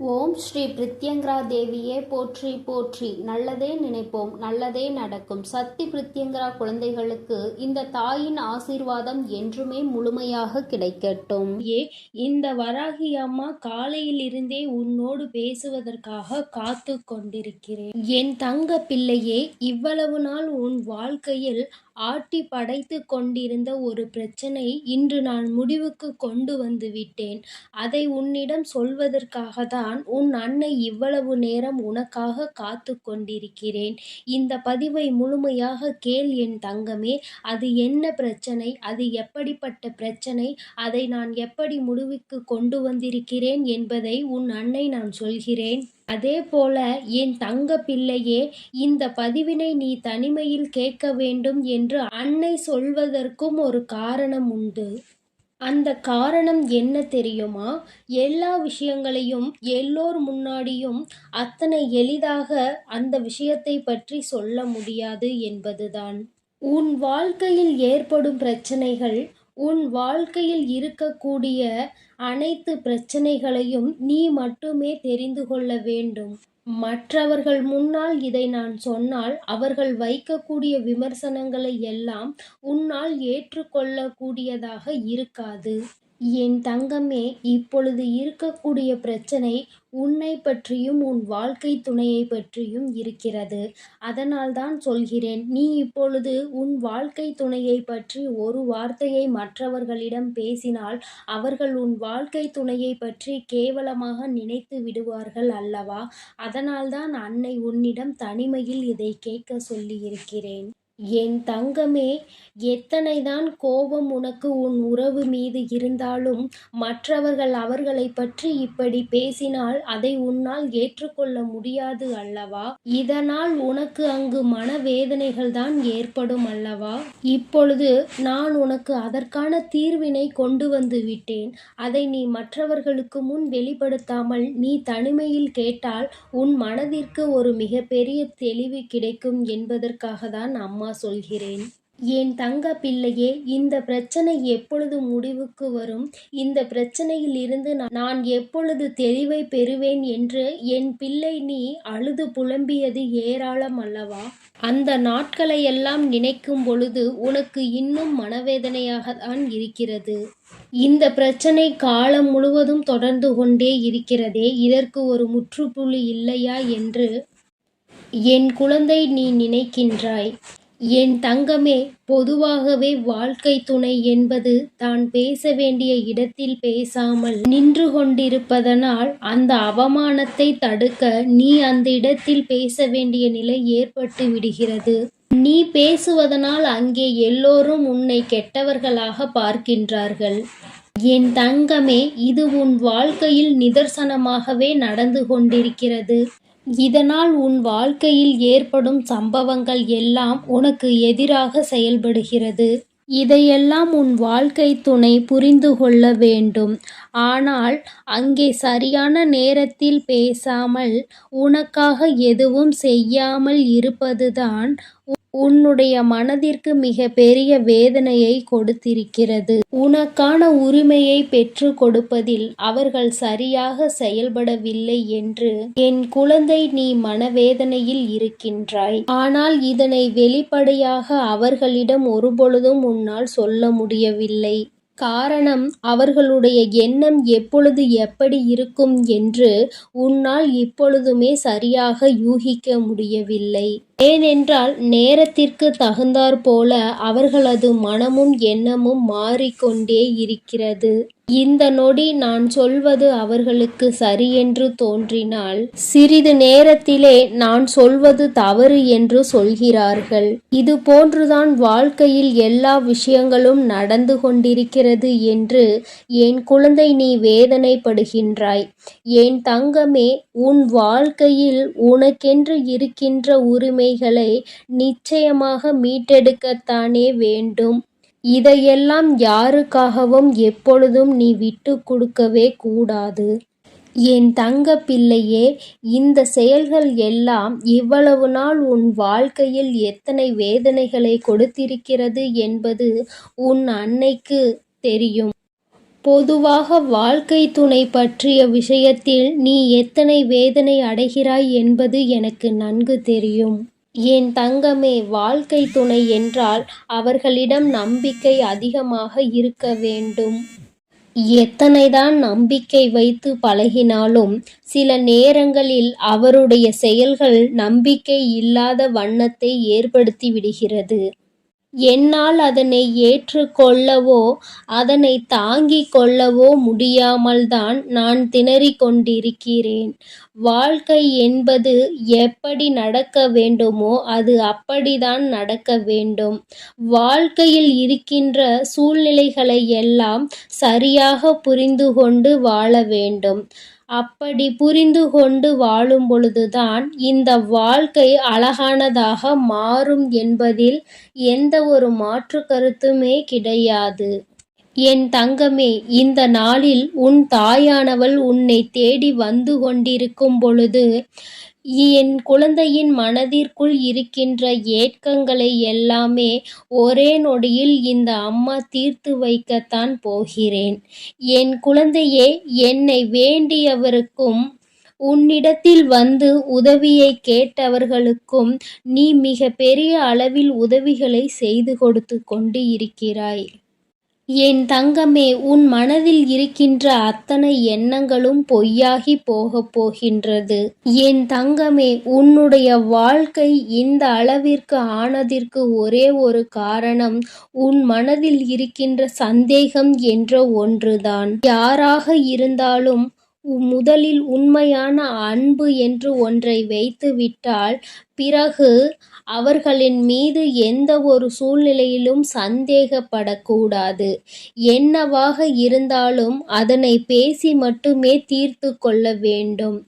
ஓம் ஸ்ரீ பிரித்யங்கரா தேவியே போற்றி போற்றி. நல்லதே நினைப்போம், நல்லதே நடக்கும். சக்தி பிரித்யங்கரா குழந்தைகளுக்கு இந்த தாயின் ஆசீர்வாதம் என்றுமே முழுமையாக கிடைக்கட்டும். இந்த வராகி அம்மா காலையிலிருந்தே உன்னோடு பேசுவதற்காக காத்து கொண்டிருக்கிறேன். என் தங்க பிள்ளையே, இவ்வளவு நாள் உன் வாழ்க்கையில் ஆட்டி படைத்து கொண்டிருந்த ஒரு பிரச்சனை இன்று நான் முடிவுக்கு கொண்டு வந்து விட்டேன். அதை உன்னிடம் சொல்வதற்காக தான் உன் அன்னை இவ்வளவு நேரம் உனக்காக காத்து கொண்டிருக்கிறேன். இந்த பதிவை முழுமையாக கேள் என் தங்கமே. அது என்ன பிரச்சனை, அது எப்படிப்பட்ட பிரச்சனை, அதை நான் எப்படி முடிவுக்கு கொண்டு வந்திருக்கிறேன் என்பதை உன் அன்னை நான் சொல்கிறேன். அதே போல என் தங்க பிள்ளையே, இந்த பதிவினை நீ தனிமையில் கேட்க வேண்டும் என்று அன்னை சொல்வதற்கும் ஒரு காரணம் உண்டு. அந்த காரணம் என்ன தெரியுமா? எல்லா விஷயங்களையும் எல்லோர் முன்னாடியும் அத்தனை எளிதாக அந்த விஷயத்தை பற்றி சொல்ல முடியாது என்பதுதான். உன் வாழ்க்கையில் ஏற்படும் பிரச்சனைகள், உன் வாழ்க்கையில் இருக்கக்கூடிய அனைத்து பிரச்சனைகளையும் நீ மட்டுமே தெரிந்து கொள்ள வேண்டும். மற்றவர்கள் முன்னால் இதை நான் சொன்னால் அவர்கள் வைக்கக்கூடிய விமர்சனங்களை எல்லாம் உன்னால் ஏற்றுக்கொள்ளக்கூடியதாக இருக்காது. என் தங்கமே, இப்பொழுது இருக்கக்கூடிய பிரச்சனை உன்னை பற்றியும் உன் வாழ்க்கை துணையை பற்றியும் இருக்கிறது. அதனால்தான் சொல்கிறேன், நீ இப்பொழுது உன் வாழ்க்கை துணையை பற்றி ஒரு வார்த்தையை மற்றவர்களிடம் பேசினால் அவர்கள் உன் வாழ்க்கை துணையை பற்றி கேவலமாக நினைத்து விடுவார்கள் அல்லவா? அதனால்தான் அன்னை உன்னிடம் தனிமையில் இதை கேட்க சொல்லியிருக்கிறேன். என் தங்கமே, எத்தனைதான் கோபம் உனக்கு உன் உறவு மீது இருந்தாலும் மற்றவர்கள் அவர்களை பற்றி இப்படி பேசினால் அதை உன்னால் ஏற்றுக்கொள்ள முடியாது அல்லவா? இதனால் உனக்கு அங்கு மனவேதனைகள் தான் ஏற்படும் அல்லவா? இப்பொழுது நான் உனக்கு அதற்கான தீர்வினை கொண்டு வந்து விட்டேன். அதை நீ மற்றவர்களுக்கு முன் வெளிப்படுத்தாமல் நீ தனிமையில் கேட்டால் உன் மனதிற்கு ஒரு மிகப்பெரிய தெளிவு கிடைக்கும் என்பதற்காக தான் அம்மா சொல்கிறேன். என் தங்க பிள்ளையே, இந்த பிரச்சனை எப்பொழுது முடிவுக்கு வரும், இந்த பிரச்சனையில் இருந்து நான் எப்பொழுது தெளிவை பெறுவேன் என்று என் பிள்ளை நீ அழுது புலம்பியது ஏராளம் அல்லவா? அந்த நாட்களையெல்லாம் நினைக்கும் பொழுது உனக்கு இன்னும் மனவேதனையாக தான் இருக்கிறது. இந்த பிரச்சனை காலம் முழுவதும் தொடர்ந்து கொண்டே இருக்கிறதே, இதற்கு ஒரு முற்றுப்புள்ளி இல்லையா என்று என் குழந்தை நீ நினைக்கின்றாய். என் தங்கமே, பொதுவாகவே வாழ்க்கை துணை என்பது தான் பேச வேண்டிய இடத்தில் பேசாமல் நின்று கொண்டிருப்பதனால் அந்த அவமானத்தை தடுக்க நீ அந்த இடத்தில் பேச வேண்டிய நிலை ஏற்பட்டு விடுகிறது. நீ பேசுவதனால் அங்கே எல்லோரும் உன்னை கெட்டவர்களாக பார்க்கின்றார்கள். என் தங்கமே, இது உன் வாழ்க்கையில் நிதர்சனமாகவே நடந்து கொண்டிருக்கிறது. இதனால் உன் வாழ்க்கையில் ஏற்படும் சம்பவங்கள் எல்லாம் உனக்கு எதிராக செயல்படுகிறது. இதையெல்லாம் உன் வாழ்க்கை துணை புரிந்து கொள்ள வேண்டும். ஆனால் அங்கே சரியான நேரத்தில் பேசாமல் உனக்காக எதுவும் செய்யாமல் இருப்பதுதான் உன்னுடைய மனதிற்கு மிக பெரிய வேதனையை கொடுத்திருக்கிறது. உனக்கான உரிமையை பெற்று கொடுப்பதில் அவர்கள் சரியாக செயல்படவில்லை என்று என் குழந்தை நீ மனவேதனையில் இருக்கின்றாய். ஆனால் இதனை வெளிப்படையாக அவர்களிடம் ஒருபொழுதும் உன்னால் சொல்ல முடியவில்லை. காரணம், அவர்களுடைய எண்ணம் எப்பொழுது எப்படி இருக்கும் என்று உன்னால் இப்பொழுதுமே சரியாக யூகிக்க முடியவில்லை. ஏனென்றால் நேரத்திற்கு தகுந்தாற் போல அவர்களது மனமும் எண்ணமும் மாறிக்கொண்டே இருக்கிறது. இந்த நொடி நான் சொல்வது அவர்களுக்கு சரியென்று தோன்றினால் சிறிது நேரத்திலே நான் சொல்வது தவறு என்று சொல்கிறார்கள். இது போன்றுதான் வாழ்க்கையில் எல்லா விஷயங்களும் நடந்து கொண்டிருக்கிறது என்று என் குழந்தை நீ வேதனைப்படுகின்றாய். என் தங்கமே, உன் வாழ்க்கையில் உனக்கென்று இருக்கின்ற உரிமைகளை நிச்சயமாக மீட்டெடுக்கத்தானே வேண்டும். இதையெல்லாம் யாருக்காகவும் எப்பொழுதும் நீ விட்டு கொடுக்கவே கூடாது. என் தங்க பிள்ளையே, இந்த செயல்கள் எல்லாம் இவ்வளவு நாள் உன் வாழ்க்கையில் எத்தனை வேதனைகளை கொடுத்திருக்கிறது என்பது உன் அன்னைக்கு தெரியும். பொதுவாக வாழ்க்கை துணை பற்றிய விஷயத்தில் நீ எத்தனை வேதனை அடைகிறாய் என்பது எனக்கு நன்கு தெரியும். என் தங்கமே, வாழ்க்கை துணை என்றால் அவர்களிடம் நம்பிக்கை அதிகமாக இருக்க வேண்டும். எத்தனைதான் நம்பிக்கை வைத்து பழகினாலும் சில நேரங்களில் அவருடைய செயல்கள் நம்பிக்கை இல்லாத வண்ணத்தை ஏற்படுத்தி விடுகிறது. என்னால் அதனை ஏற்றுக்கொள்ளவோ அதனை தாங்கிக் கொள்ளவோ முடியாமல்தான் நான் திணறிக் கொண்டிருக்கிறேன். வாழ்க்கை என்பது எப்படி நடக்க வேண்டுமோ அது அப்படித்தான் நடக்க வேண்டும். வாழ்க்கையில் இருக்கின்ற சூழ்நிலைகளை எல்லாம் சரியாக புரிந்து கொண்டு வாழ வேண்டும். அப்படி புரிந்து கொண்டு வாழும் பொழுதுதான் இந்த வாழ்க்கை அழகானதாக மாறும் என்பதில் எந்த ஒரு மாற்று கருத்துமே கிடையாது. என் தங்கமே, இந்த நாளில் உன் தாயானவள் உன்னை தேடி வந்து கொண்டிருக்கும் பொழுது என் குழந்தையின் மனதிற்குள் இருக்கின்ற ஏக்கங்களை எல்லாமே ஒரே நொடியில் இந்த அம்மா தீர்த்து வைக்கத்தான் போகிறேன். என் குழந்தையே, என்னை வேண்டியவருக்கும் உன்னிடத்தில் வந்து உதவியை கேட்டவர்களுக்கும் நீ மிக பெரிய அளவில் உதவிகளை செய்து கொடுத்து கொண்டு இருக்கிறாய். என் தங்கமே, உன் மனதில் இருக்கின்ற அத்தனை எண்ணங்களும் பொய்யாகி போகப் போகின்றது. என் தங்கமே, உன்னுடைய வாழ்க்கை இந்த அளவிற்கு ஆனதற்கு ஒரே ஒரு காரணம் உன் மனதில் இருக்கின்ற சந்தேகம் என்ற ஒன்றுதான். யாராக இருந்தாலும் முதலில் உண்மையான அன்பு என்று ஒன்றை வைத்துவிட்டால் பிறகு அவர்களின் மீது எந்த ஒரு சூழ்நிலையிலும் சந்தேகப்படக்கூடாது. என்னவாக இருந்தாலும் அதனை பேசி மட்டுமே தீர்த்து கொள்ள வேண்டும்.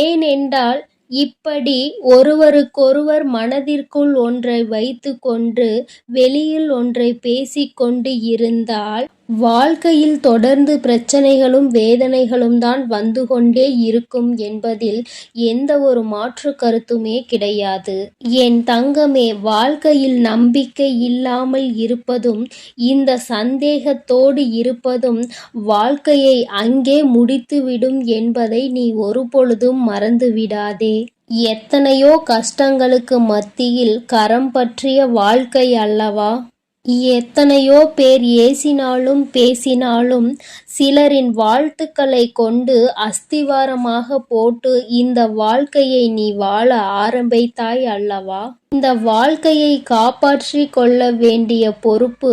ஏனென்றால் இப்படி ஒருவருக்கொருவர் மனதிற்குள் ஒன்றை வைத்து கொண்டு வெளியில் ஒன்றை பேசிக்கொண்டு இருந்தால் வாழ்க்கையில் தொடர்ந்து பிரச்சனைகளும் வேதனைகளும் தான் வந்து கொண்டே இருக்கும் என்பதில் எந்த ஒரு மாற்று கருத்துமே கிடையாது. என் தங்கமே, வாழ்க்கையில் நம்பிக்கை இல்லாமல் இருப்பதும் இந்த சந்தேகத்தோடு இருப்பதும் வாழ்க்கையை அங்கே முடித்துவிடும் என்பதை நீ ஒருபொழுதும் மறந்துவிடாதே. எத்தனையோ கஷ்டங்களுக்கு மத்தியில் கரம் பற்றிய வாழ்க்கை அல்லவா? எத்தனையோ பேர் ஏசினாலும் பேசினாலும் சிலரின் வாழ்த்துக்களை கொண்டு அஸ்திவாரமாக போட்டு இந்த வாழ்க்கையை நீ வாழ ஆரம்பித்தாய் அல்லவா? இந்த வாழ்க்கையை காப்பாற்றி கொள்ள வேண்டிய பொறுப்பு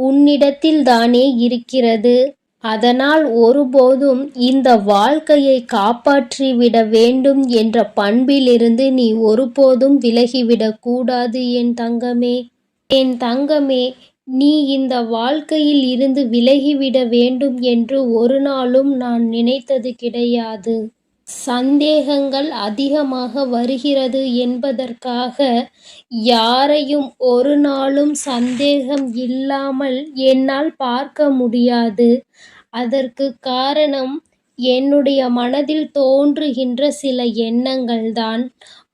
உன்னிடத்தில் தானே இருக்கிறது. அதனால் ஒருபோதும் இந்த வாழ்க்கையை காப்பாற்றிவிட வேண்டும் என்ற பண்பிலிருந்து நீ ஒருபோதும் விலகிவிடக் கூடாது என் தங்கமே. என் தங்கமே, நீ இந்த வாழ்க்கையில் இருந்து விலகிவிட வேண்டும் என்று ஒரு நாளும் நான் நினைத்தது கிடையாது. சந்தேகங்கள் அதிகமாக வருகிறது என்பதற்காக யாரையும் ஒரு நாளும் சந்தேகம் இல்லாமல் என்னால் பார்க்க முடியாது. அதற்கு காரணம் என்னுடைய மனதில் தோன்றுகின்ற சில எண்ணங்கள்தான்.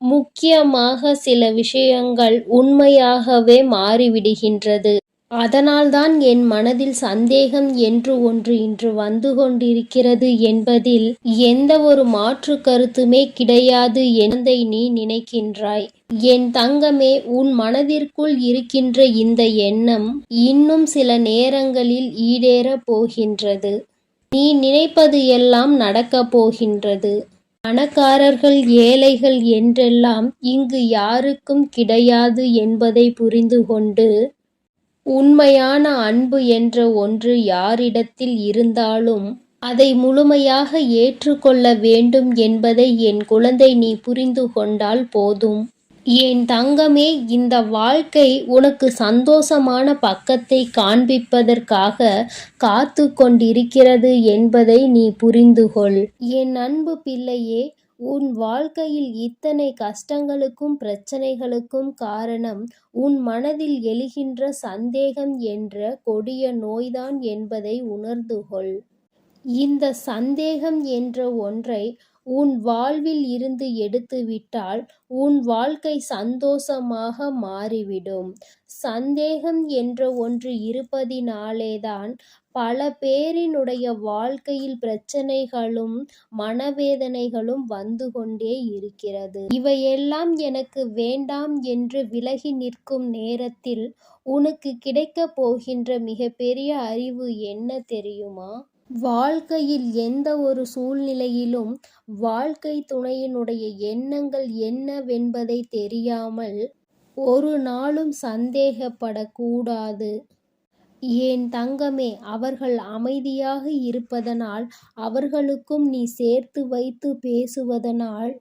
முக்கியமாக சில விஷயங்கள் உண்மையாகவே மாறிவிடுகின்றது. அதனால்தான் என் மனதில் சந்தேகம் என்று ஒன்று இன்று வந்து கொண்டிருக்கிறது என்பதில் எந்த ஒரு மாற்று கருத்துமே கிடையாது என்பதை நீ நினைக்கின்றாய். என் தங்கமே, உன் மனதிற்குள் இருக்கின்ற இந்த எண்ணம் இன்னும் சில நேரங்களில் ஈடேறப் போகின்றது. நீ நினைப்பது எல்லாம் நடக்கப் போகின்றது. பணக்காரர்கள் ஏழைகள் என்றெல்லாம் இங்கு யாருக்கும் கிடையாது என்பதை புரிந்து கொண்டு உண்மையான அன்பு என்ற ஒன்று யாரிடத்தில் இருந்தாலும் அதை முழுமையாக ஏற்றுக்கொள்ள வேண்டும் என்பதை என் குழந்தை நீ புரிந்து கொண்டால் போதும். என் தங்கமே, இந்த வாழ்க்கை உனக்கு சந்தோஷமான பக்கத்தை காண்பிப்பதற்காக காத்து கொண்டிருக்கிறது என்பதை நீ புரிந்துகொள். என் அன்பு பிள்ளையே, உன் வாழ்க்கையில் இத்தனை கஷ்டங்களுக்கும் பிரச்சனைகளுக்கும் காரணம் உன் மனதில் எழுகின்ற சந்தேகம் என்ற கொடிய நோய்தான் என்பதை உணர்ந்துகொள். இந்த சந்தேகம் என்ற ஒன்றை உன் வாழ்வில் இருந்து எடுத்துவிட்டால் உன் வாழ்க்கை சந்தோஷமாக மாறிவிடும். சந்தேகம் என்ற ஒன்று இருப்பதினாலேதான் பல பேரினுடைய வாழ்க்கையில் பிரச்சனைகளும் மனவேதனைகளும் வந்து கொண்டே இருக்கிறது. இவையெல்லாம் எனக்கு வேண்டாம் என்று விலகி நிற்கும் நேரத்தில் உனக்கு கிடைக்கப் போகின்ற மிகப்பெரிய அறிவு என்ன தெரியுமா? வாழ்க்கையில் எந்த ஒரு சூழ்நிலையிலும் வாழ்க்கை துணையினுடைய எண்ணங்கள் என்னவென்பதை தெரியாமல் ஒரு நாளும் சந்தேகப்படக்கூடாது. என் தங்கமே, அவர்கள் அமைதியாக இருப்பதனால், அவர்களுக்கும் நீ சேர்த்து வைத்து பேசுவதனால்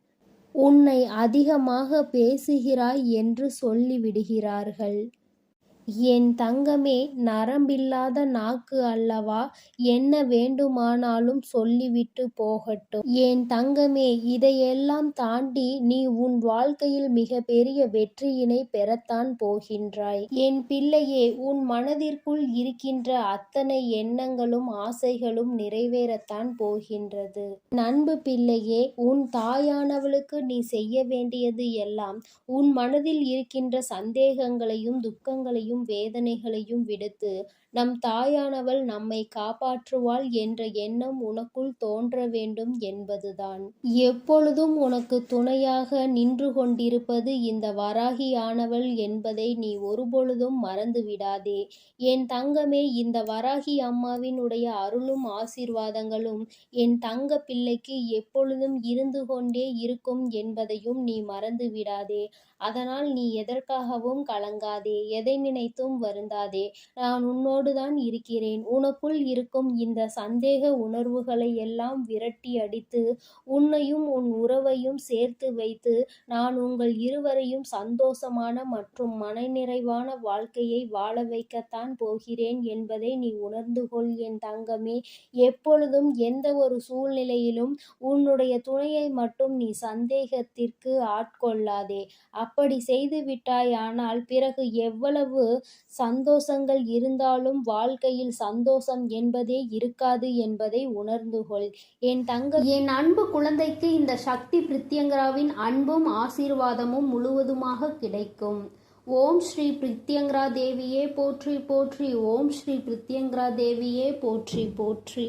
உன்னை அதிகமாக பேசுகிறாய் என்று சொல்லிவிடுகிறார்கள். என் தங்கமே, நரம்பில்லாத நாக்கு அல்லவா, என்ன வேண்டுமானாலும் சொல்லிவிட்டு போகட்டும். என் தங்கமே, இதையெல்லாம் தாண்டி நீ உன் வாழ்க்கையில் மிக பெரிய வெற்றியினை பெறத்தான் போகின்றாய். என் பிள்ளையே, உன் மனதிற்குள் இருக்கின்ற அத்தனை எண்ணங்களும் ஆசைகளும் நிறைவேறத்தான் போகின்றது. அன்பு பிள்ளையே, உன் தாயானவளுக்கு நீ செய்ய வேண்டியது எல்லாம் உன் மனதில் இருக்கின்ற சந்தேகங்களையும் துக்கங்களையும் வேதனைகளையும் விடுத்து நம் தாயானவள் நம்மை காப்பாற்றுவாள் என்ற எண்ணம் உனக்குள் தோன்ற வேண்டும் என்பதுதான். எப்பொழுதும் உனக்கு துணையாக நின்று கொண்டிருப்பது இந்த வராகியானவள் என்பதை நீ ஒருபொழுதும் மறந்து விடாதே. என் தங்கமே, இந்த வராகி அம்மாவினுடைய அருளும் ஆசீர்வாதங்களும் என் தங்க பிள்ளைக்கு எப்பொழுதும் இருந்து கொண்டே இருக்கும் என்பதையும் நீ மறந்து விடாதே. அதனால் நீ எதற்காகவும் கலங்காதே, எதை நினைத்தும் வருந்தாதே. நான் உன்னோடு தான் இருக்கிறேன். உனக்குள் இருக்கும் இந்த சந்தேக உணர்வுகளை எல்லாம் விரட்டி அடித்து உன்னையும் உன் உறவையும் சேர்த்து வைத்து நான் உங்கள் இருவரையும் சந்தோஷமான மற்றும் மனநிறைவான வாழ்க்கையை வாழ வைக்கத்தான் போகிறேன் என்பதை நீ உணர்ந்து கொள் என் தங்கமே. எப்பொழுதும் எந்த ஒரு சூழ்நிலையிலும் உன்னுடைய துணையை மட்டும் நீ சந்தேகத்திற்கு ஆட்கொள்ளாதே. அப்படி செய்து விட்டாயானால் பிறகு எவ்வளவு சந்தோஷங்கள் இருந்தாலும் வாழ்க்கையில் சந்தோஷம் என்பதே இருக்காது என்பதை உணர்ந்து கொள் என் தங்க. என் அன்பு குழந்தைக்கு இந்த சக்தி பிரித்யங்கராவின் அன்பும் ஆசீர்வாதமும் முழுவதுமாக கிடைக்கும். ஓம் ஸ்ரீ பிரித்யங்கரா தேவியே போற்றி போற்றி. ஓம் ஸ்ரீ பிரித்யங்கரா தேவியே போற்றி போற்றி.